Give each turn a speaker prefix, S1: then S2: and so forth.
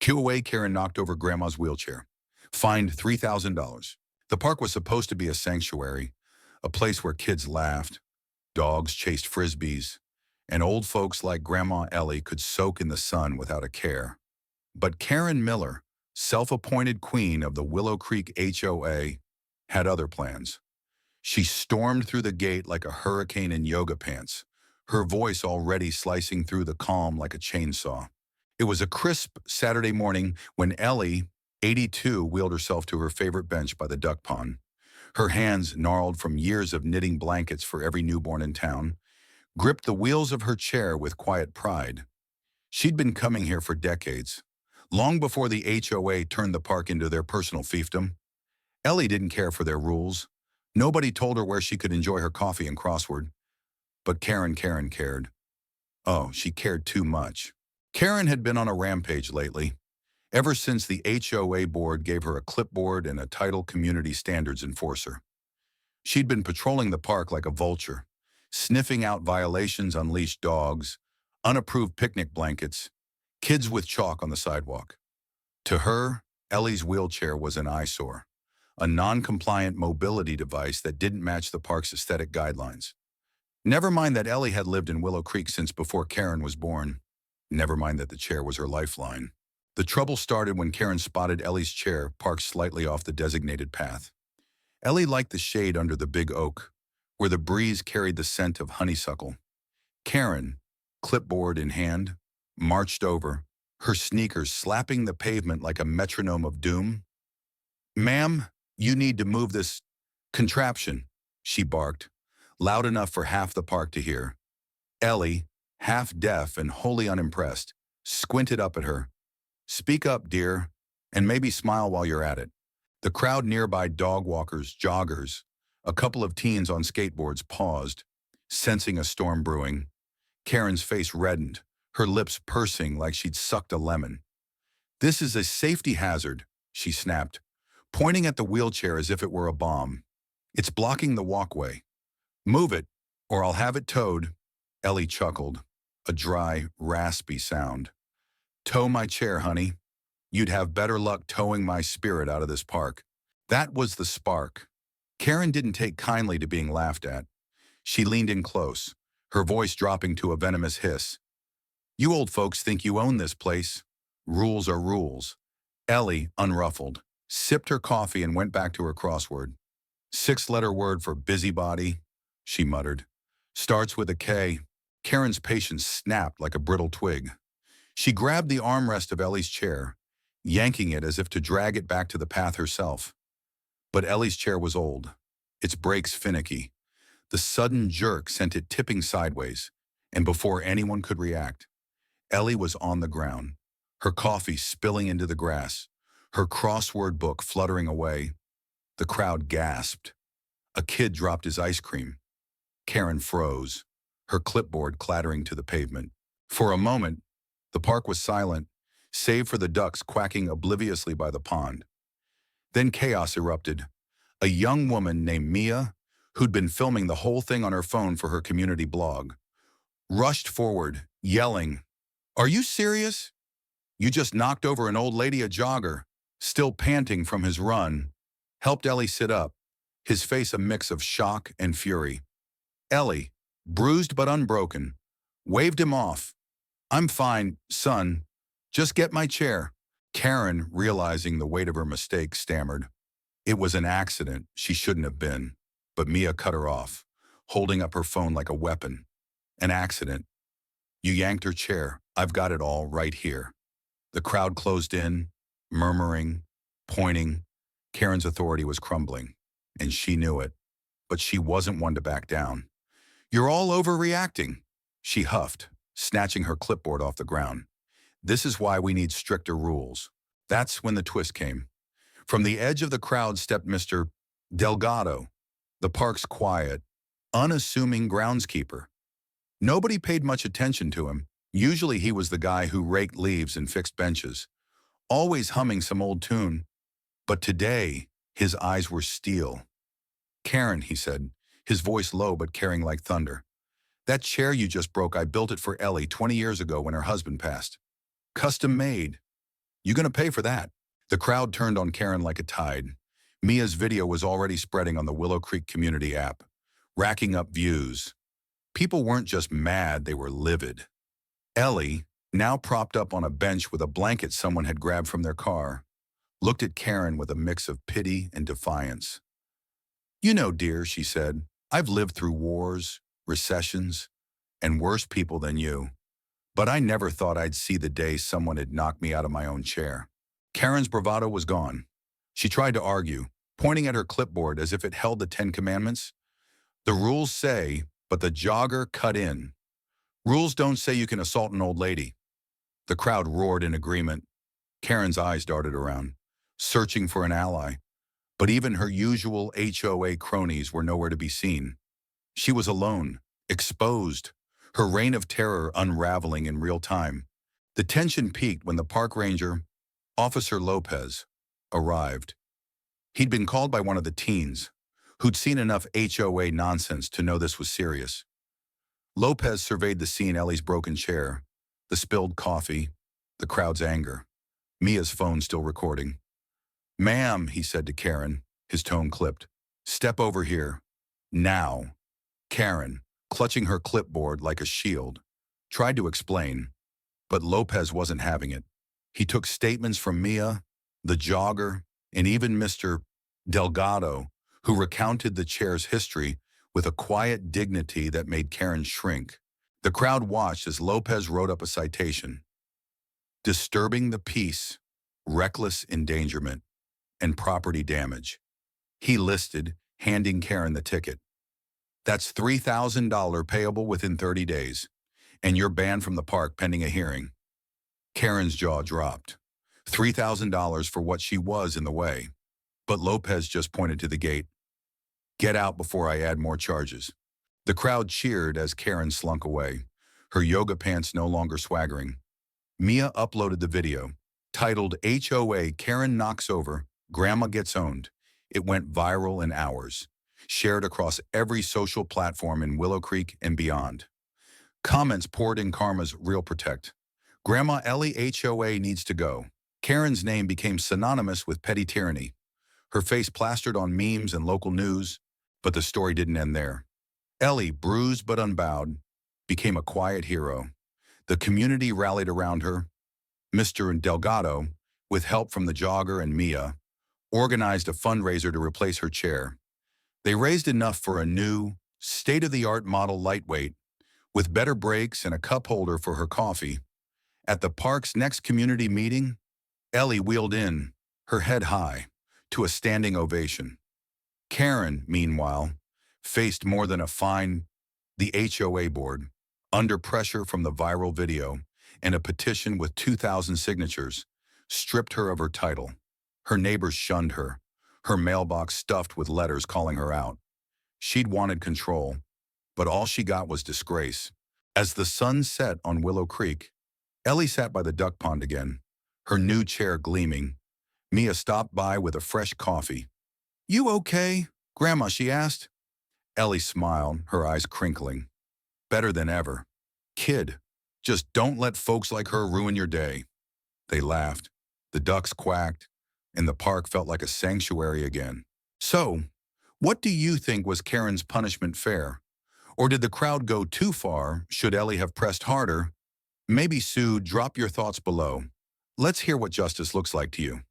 S1: HOA Karen knocked over Grandma's wheelchair. Fined $3,000. The park was supposed to be a sanctuary, a place where kids laughed, dogs chased frisbees, and old folks like Grandma Ellie could soak in the sun without a care. But Karen Miller, self-appointed queen of the Willow Creek HOA, had other plans. She stormed through the gate like a hurricane in yoga pants, her voice already slicing through the calm like a chainsaw. It was a crisp Saturday morning when Ellie, 82, wheeled herself to her favorite bench by the duck pond. Her hands, gnarled from years of knitting blankets for every newborn in town, gripped the wheels of her chair with quiet pride. She'd been coming here for decades, long before the HOA turned the park into their personal fiefdom. Ellie didn't care for their rules. Nobody told her where she could enjoy her coffee and crossword. But Karen cared. Oh, she cared too much. Karen had been on a rampage lately, ever since the HOA board gave her a clipboard and a title community standards enforcer. She'd been patrolling the park like a vulture, sniffing out violations, unleashed dogs, unapproved picnic blankets, kids with chalk on the sidewalk. To her, Ellie's wheelchair was an eyesore, a non-compliant mobility device that didn't match the park's aesthetic guidelines. Never mind that Ellie had lived in Willow Creek since before Karen was born. Never mind that the chair was her lifeline. The trouble started when Karen spotted Ellie's chair parked slightly off the designated path. Ellie liked the shade under the big oak, where the breeze carried the scent of honeysuckle. Karen, clipboard in hand, marched over, her sneakers slapping the pavement like a metronome of doom. "Ma'am, you need to move this contraption," she barked, loud enough for half the park to hear. Ellie, half deaf and wholly unimpressed, squinted up at her. "Speak up, dear, and maybe smile while you're at it." The crowd nearby, dog walkers, joggers, a couple of teens on skateboards, paused, sensing a storm brewing. Karen's face reddened, her lips pursing like she'd sucked a lemon. "This is a safety hazard," she snapped, pointing at the wheelchair as if it were a bomb. "It's blocking the walkway. Move it, or I'll have it towed." Ellie chuckled, a dry, raspy sound. "Tow my chair, honey. You'd have better luck towing my spirit out of this park." That was the spark. Karen didn't take kindly to being laughed at. She leaned in close, her voice dropping to a venomous hiss. "You old folks think you own this place. Rules are rules." Ellie, unruffled, sipped her coffee and went back to her crossword. "Six-letter word for busybody," she muttered. "Starts with a K." Karen's patience snapped like a brittle twig. She grabbed the armrest of Ellie's chair, yanking it as if to drag it back to the path herself. But Ellie's chair was old, its brakes finicky. The sudden jerk sent it tipping sideways, and before anyone could react, Ellie was on the ground, her coffee spilling into the grass, her crossword book fluttering away. The crowd gasped. A kid dropped his ice cream. Karen froze, her clipboard clattering to the pavement. For a moment, the park was silent, save for the ducks quacking obliviously by the pond. Then chaos erupted. A young woman named Mia, who'd been filming the whole thing on her phone for her community blog, rushed forward, yelling, "Are you serious? You just knocked over an old lady, a jogger," still panting from his run, helped Ellie sit up, his face a mix of shock and fury. Ellie, bruised but unbroken, waved him off. "I'm fine, son. Just get my chair." Karen, realizing the weight of her mistake, stammered. It was an accident. She shouldn't have been. But Mia cut her off, holding up her phone like a weapon. "An accident. You yanked her chair. I've got it all right here." The crowd closed in, murmuring, pointing. Karen's authority was crumbling, and she knew it. But she wasn't one to back down. "You're all overreacting," she huffed, snatching her clipboard off the ground. "This is why we need stricter rules." That's when the twist came. From the edge of the crowd stepped Mr. Delgado, the park's quiet, unassuming groundskeeper. Nobody paid much attention to him. Usually he was the guy who raked leaves and fixed benches, always humming some old tune. But today, his eyes were steel. "Karen," he said, his voice low but carrying like thunder. "That chair you just broke, I built it for Ellie 20 years ago when her husband passed. Custom made. You gonna pay for that? The crowd turned on Karen like a tide. Mia's video was already spreading on the Willow Creek community app, racking up views. People weren't just mad, they were livid. Ellie, now propped up on a bench with a blanket someone had grabbed from their car, looked at Karen with a mix of pity and defiance. You know, dear, she said, I've lived through wars, recessions, and worse people than you. But I never thought I'd see the day someone had knocked me out of my own chair. Karen's bravado was gone. She tried to argue, pointing at her clipboard as if it held the 10 Commandments. The rules say, but the jogger cut in. Rules don't say you can assault an old lady. The crowd roared in agreement. Karen's eyes darted around, searching for an ally. But even her usual HOA cronies were nowhere to be seen. She was alone, exposed, her reign of terror unraveling in real time. The tension peaked when the park ranger, Officer Lopez, arrived. He'd been called by one of the teens, who'd seen enough HOA nonsense to know this was serious. Lopez surveyed the scene: Ellie's broken chair, the spilled coffee, the crowd's anger. Mia's phone still recording. Ma'am, he said to Karen, his tone clipped. Step over here. Now. Karen, clutching her clipboard like a shield, tried to explain, but Lopez wasn't having it. He took statements from Mia, the jogger, and even Mr. Delgado, who recounted the chair's history with a quiet dignity that made Karen shrink. The crowd watched as Lopez wrote up a citation. Disturbing the peace, reckless endangerment, and property damage. He listed, handing Karen the ticket. That's $3,000 payable within 30 days, and you're banned from the park pending a hearing. Karen's jaw dropped. $3,000 for what she was in the way. But Lopez just pointed to the gate. Get out before I add more charges. The crowd cheered as Karen slunk away, her yoga pants no longer swaggering. Mia uploaded the video, titled HOA Karen Knocks Over, Grandma Gets Owned. It went viral in hours, shared across every social platform in Willow Creek and beyond. Comments poured in karma's real protect. Grandma Ellie HOA needs to go. Karen's name became synonymous with petty tyranny. Her face plastered on memes and local news, but the story didn't end there. Ellie, bruised but unbowed, became a quiet hero. The community rallied around her. Mr. Delgado, with help from the jogger and Mia, organized a fundraiser to replace her chair. They raised enough for a new, state-of-the-art model lightweight, with better brakes and a cup holder for her coffee. At the park's next community meeting, Ellie wheeled in, her head high, to a standing ovation. Karen, meanwhile, faced more than a fine. The HOA board, under pressure from the viral video and a petition with 2,000 signatures, stripped her of her title. Her neighbors shunned her, her mailbox stuffed with letters calling her out. She'd wanted control, but all she got was disgrace. As the sun set on Willow Creek, Ellie sat by the duck pond again, her new chair gleaming. Mia stopped by with a fresh coffee. You okay, Grandma, she asked. Ellie smiled, her eyes crinkling. Better than ever. Kid, just don't let folks like her ruin your day. They laughed. The ducks quacked, and the park felt like a sanctuary again. So, what do you think was Karen's punishment fair? Or did the crowd go too far? Should Ellie have pressed harder? Maybe Sue, drop your thoughts below. Let's hear what justice looks like to you.